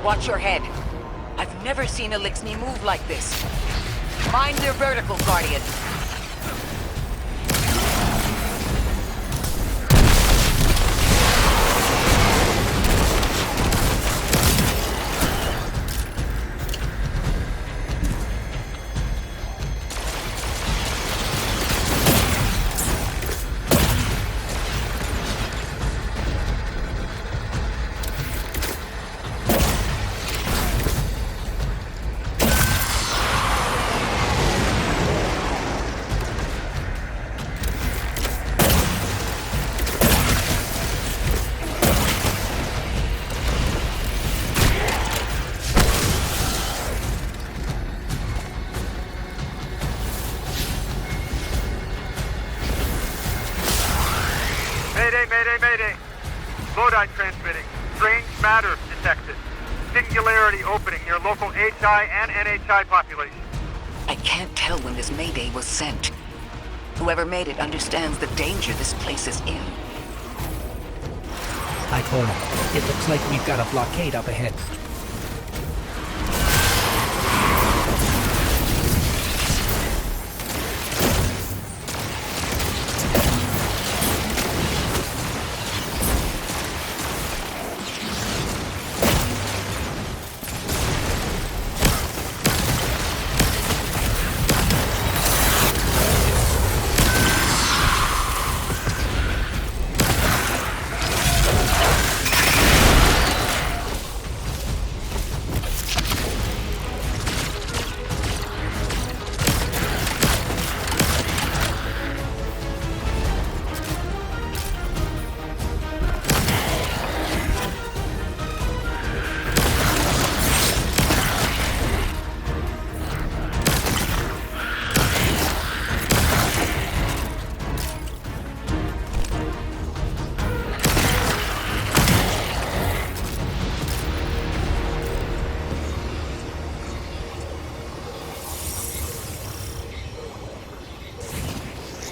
Watch your head. I've never seen Eliksni move like this. Mind your vertical, Guardian. Mayday. Lodi transmitting. Strange matter detected. Singularity opening near local HI and NHI population. I can't tell when this Mayday was sent. Whoever made it understands the danger this place is in. Ikora, it looks like we've got a blockade up ahead.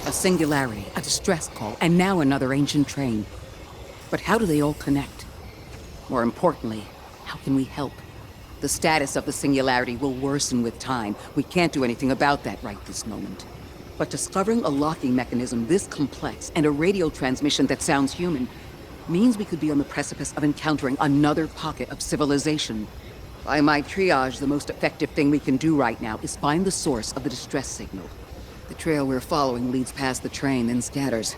A singularity, a distress call, and now another ancient train. But how do they all connect? More importantly, how can we help? The status of the singularity will worsen with time. We can't do anything about that right this moment. But discovering a locking mechanism this complex and a radio transmission that sounds human means we could be on the precipice of encountering another pocket of civilization. By my triage, the most effective thing we can do right now is find the source of the distress signal. The trail we're following leads past the train, then scatters.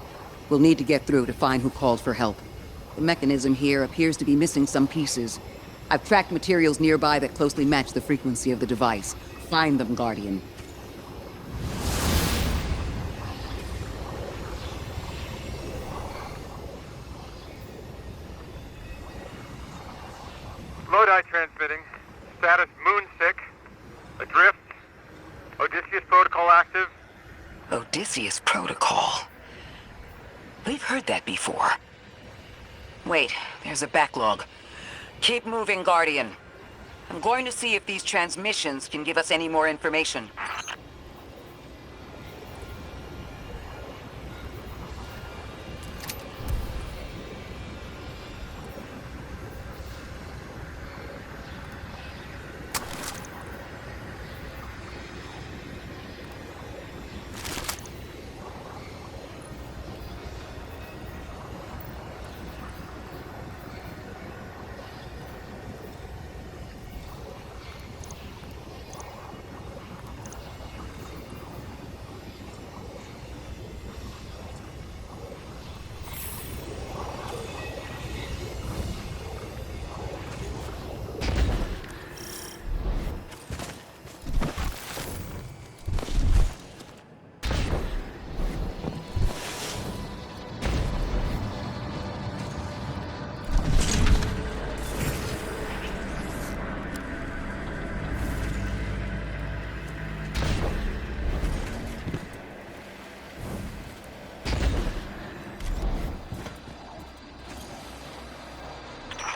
We'll need to get through to find who called for help. The mechanism here appears to be missing some pieces. I've tracked materials nearby that closely match the frequency of the device. Find them, Guardian. Lodi transmitting. Status moonsick. Adrift. Odysseus protocol active. Odysseus Protocol. We've heard that before. Wait, there's a backlog. Keep moving, Guardian. I'm going to see if these transmissions can give us any more information.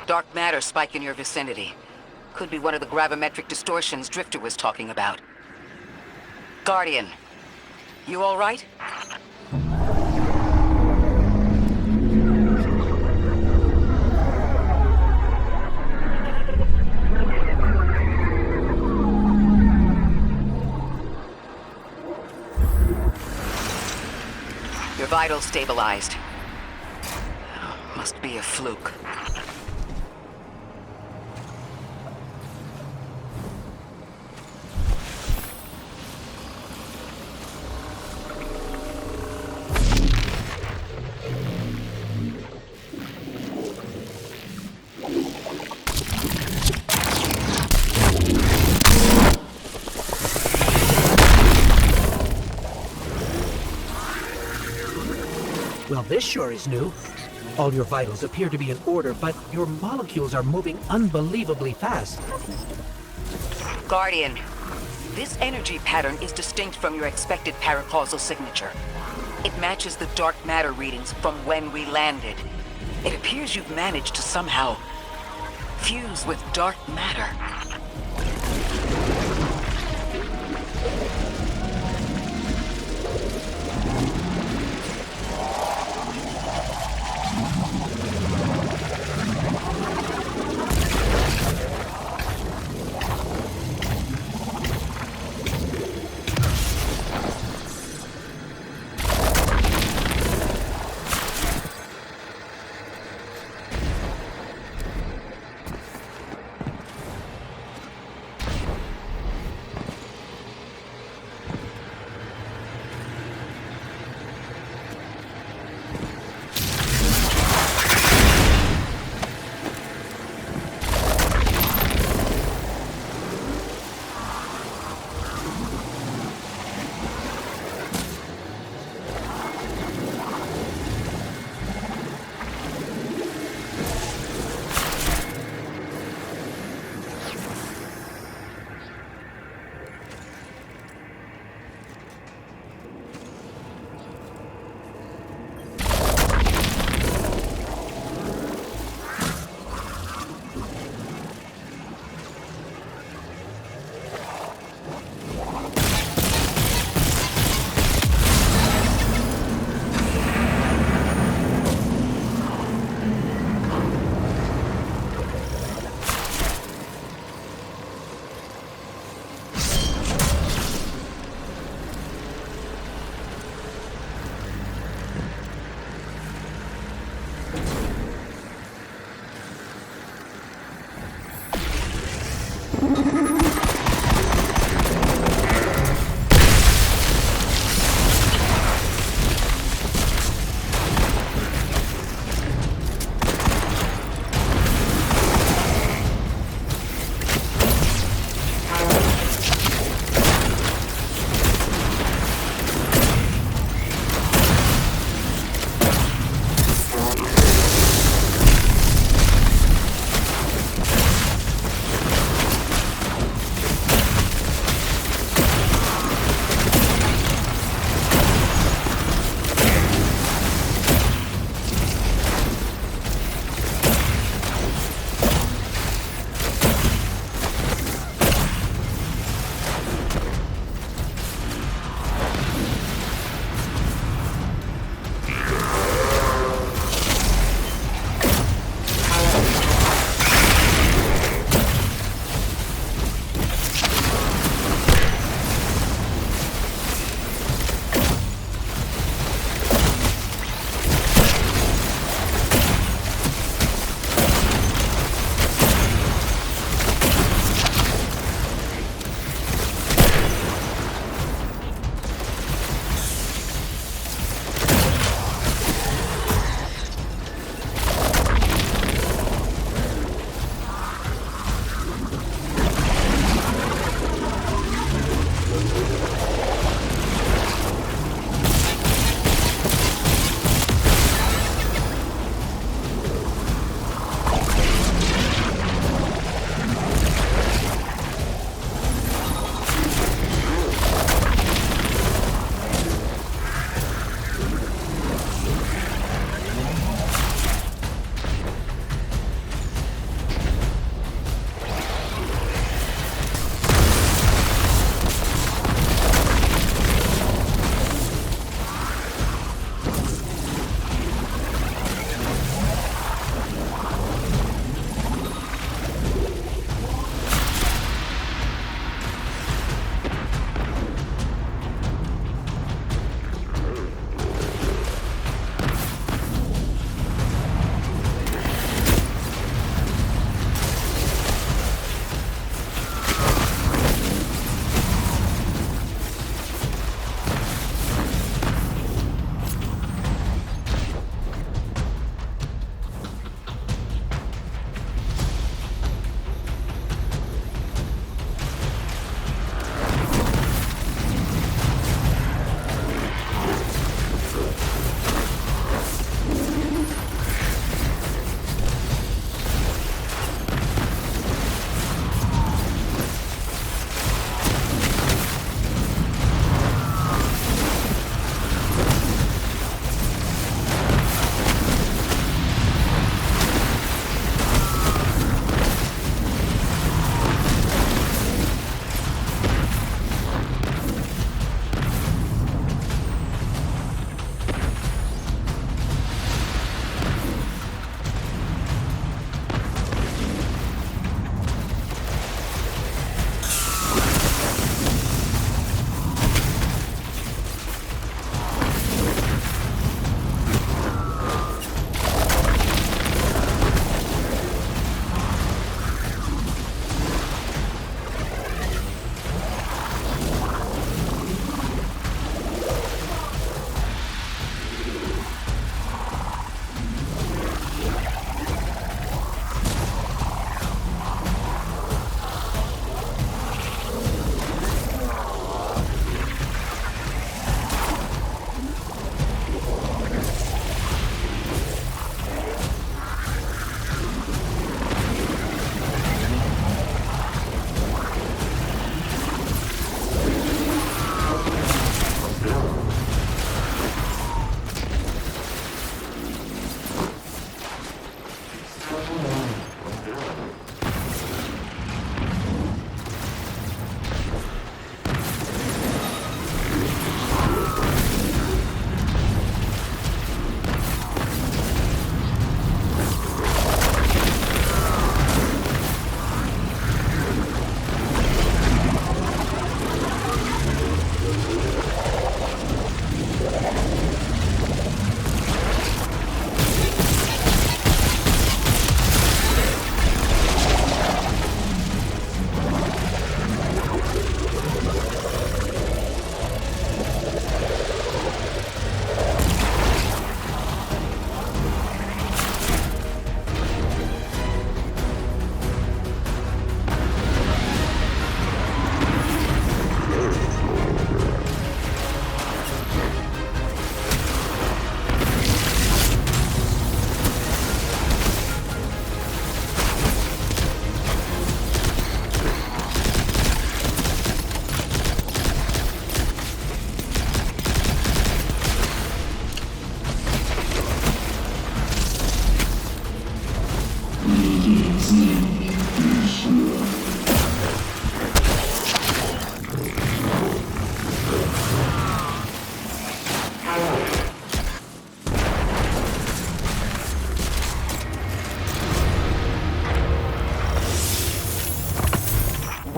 Dark matter spike in your vicinity. Could be one of the gravimetric distortions Drifter was talking about. Guardian, you all right? vitals stabilized. Must be a fluke. Well, this sure is new. All your vitals appear to be in order, but your molecules are moving unbelievably fast. Guardian, this energy pattern is distinct from your expected paracausal signature. It matches the dark matter readings from when we landed. It appears you've managed to somehow fuse with dark matter.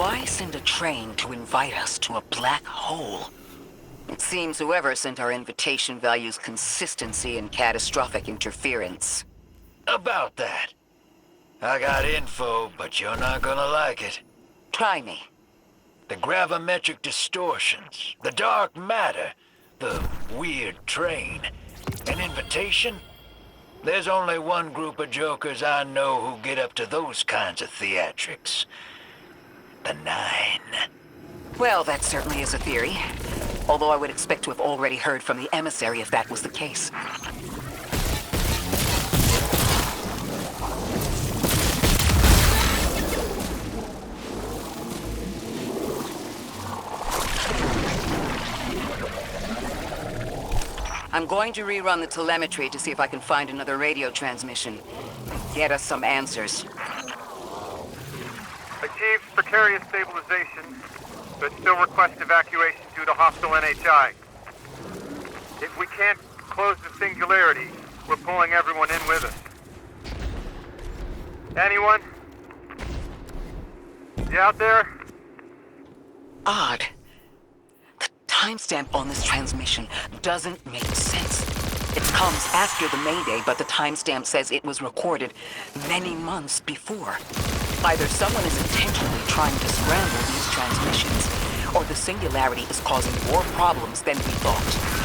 Why send a train to invite us to a black hole? It seems whoever sent our invitation values consistency and catastrophic interference. About that. I got info, but you're not gonna like it. Try me. The gravimetric distortions, the dark matter, the weird train. An invitation? There's only one group of jokers I know who get up to those kinds of theatrics. The Nine. Well, that certainly is a theory. Although I would expect to have already heard from the emissary if that was the case. I'm going to rerun the telemetry to see if I can find another radio transmission. Get us some answers. Achieved precarious stabilization, but still request evacuation due to hostile NHI. If we can't close the singularity, we're pulling everyone in with us. Anyone? You out there? Odd. The timestamp on this transmission doesn't make sense. It comes after the Mayday, but the timestamp says it was recorded many months before. Either someone is intentionally trying to scramble these transmissions, or the singularity is causing more problems than we thought.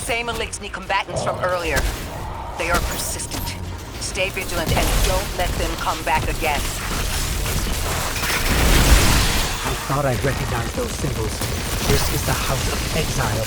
Same Elixni combatants from earlier. They are persistent. Stay vigilant and don't let them come back again. I thought I recognized those symbols. This is the House of Exile.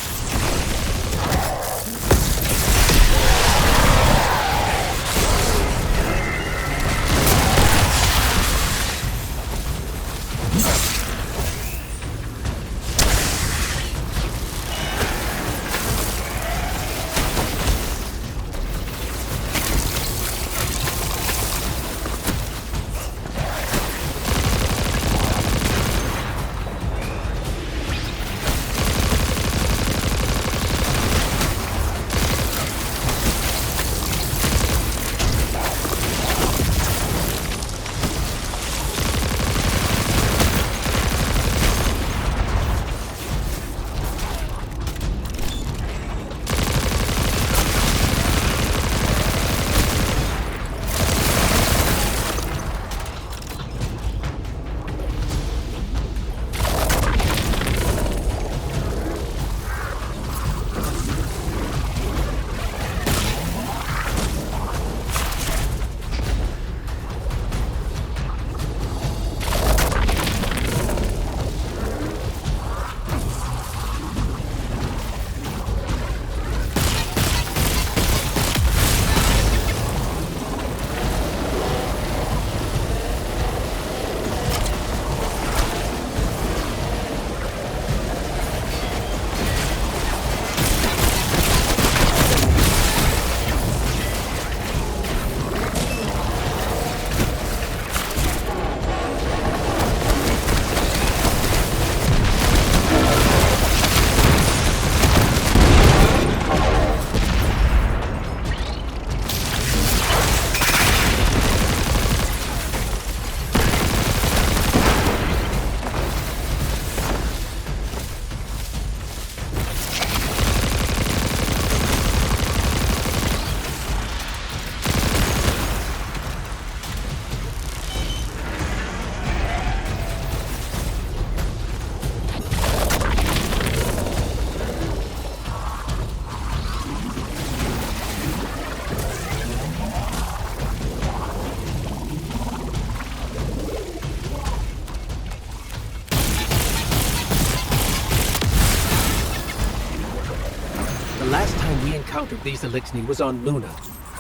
encountered these Elixni was on Luna.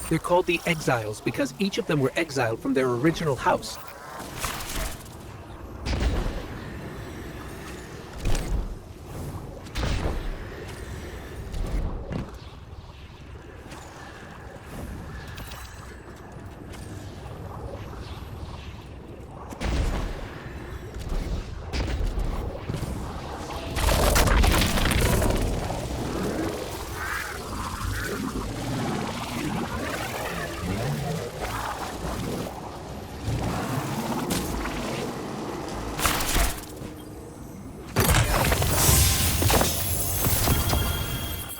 They're called the Exiles because each of them were exiled from their original house.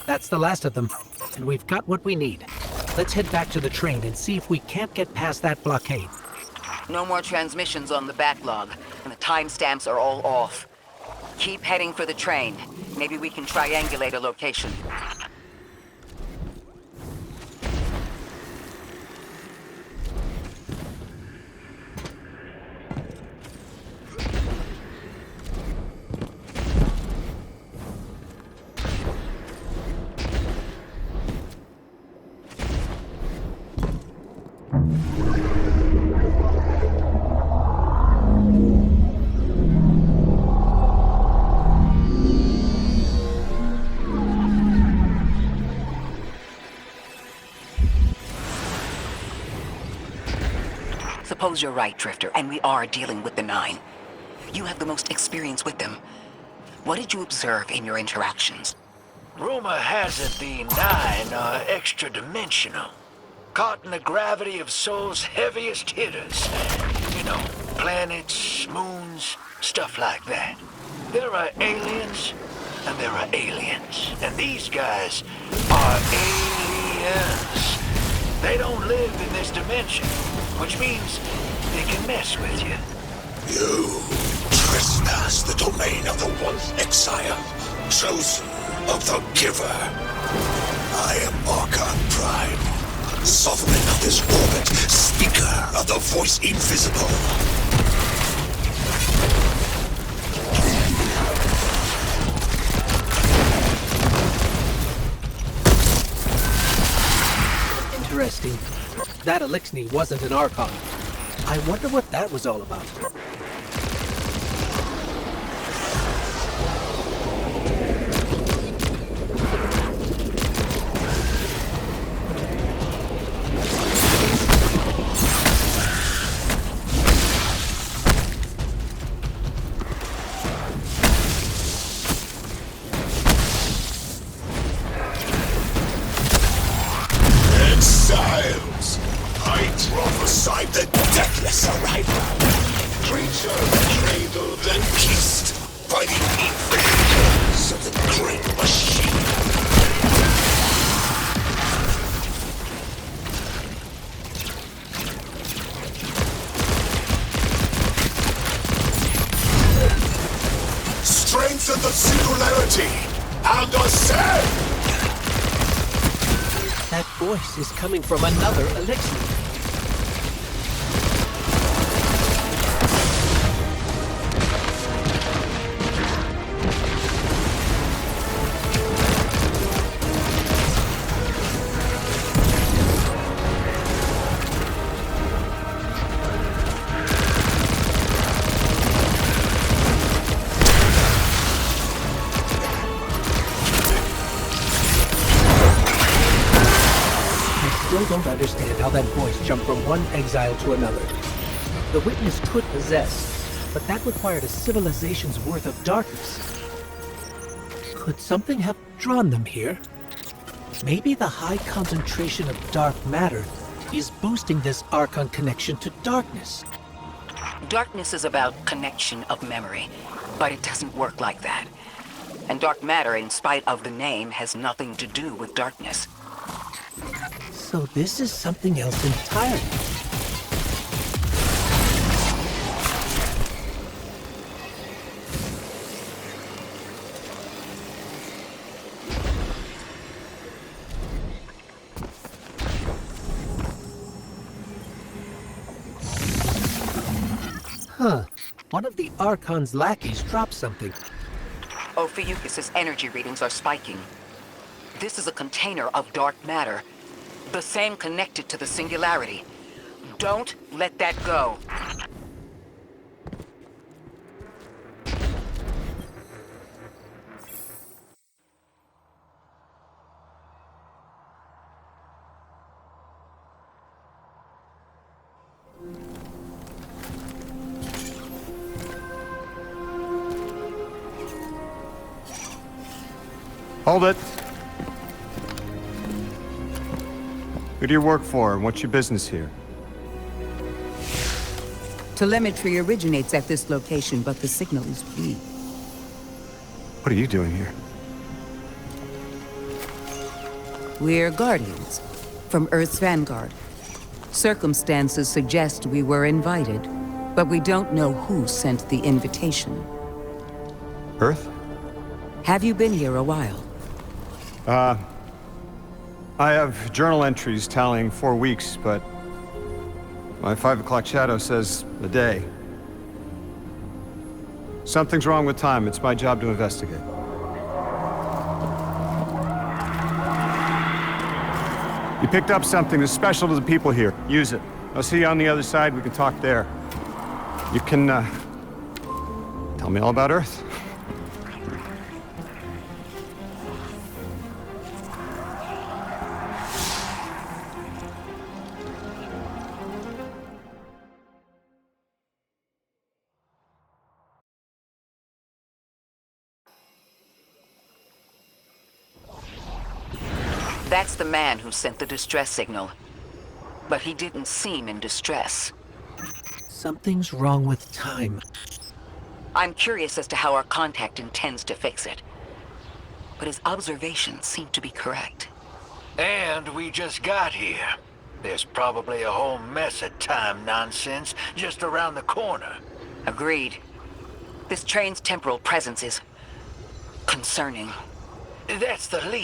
That's the last of them, and we've got what we need. Let's head back to the train and see if we can't get past that blockade. No more transmissions on the backlog, and the timestamps are all off. Keep heading for the train. Maybe we can triangulate a location. Suppose you're right, Drifter, and we are dealing with the Nine. You have the most experience with them. What did you observe in your interactions? Rumor has it the Nine are extra-dimensional. Caught in the gravity of Sol's heaviest hitters. You know, planets, moons, stuff like that. There are aliens, and there are aliens. And these guys are aliens. They don't live in this dimension, which means they can mess with you. You trespass the domain of the one exile, chosen of the Giver. I am Archon Prime, sovereign of this orbit, speaker of the voice invisible. Interesting. That Elixni wasn't an Archon. I wonder what that was all about. Exiles! I prophesied the deathless arrival. Creature cradled and kissed by the invaders of the great machine. Strengthen the singularity and ascend! That voice is coming from another Elixni. I still don't understand how that voice jumped from one exile to another. The Witness could possess, but that required a civilization's worth of darkness. Could something have drawn them here? Maybe the high concentration of dark matter is boosting this Archon connection to darkness. Darkness is about connection of memory, but it doesn't work like that. And dark matter, in spite of the name, has nothing to do with darkness. So this is something else entirely. Huh. One of the Archon's lackeys dropped something. Ophiuchus's energy readings are spiking. This is a container of dark matter. The same connected to the Singularity. Don't let that go. Hold it. Who do you work for, and what's your business here? Telemetry originates at this location, but the signal is weak. What are you doing here? We're Guardians, from Earth's vanguard. Circumstances suggest we were invited, but we don't know who sent the invitation. Earth? Have you been here a while? I have journal entries tallying 4 weeks, but my 5 o'clock shadow says a day. Something's wrong with time. It's my job to investigate. You picked up something that's special to the people here. Use it. I'll see you on the other side. We can talk there. You can, tell me all about Earth. That's the man who sent the distress signal. But he didn't seem in distress. Something's wrong with time. I'm curious as to how our contact intends to fix it. But his observations seem to be correct. And we just got here. There's probably a whole mess of time nonsense just around the corner. Agreed. This train's temporal presence is concerning. That's the least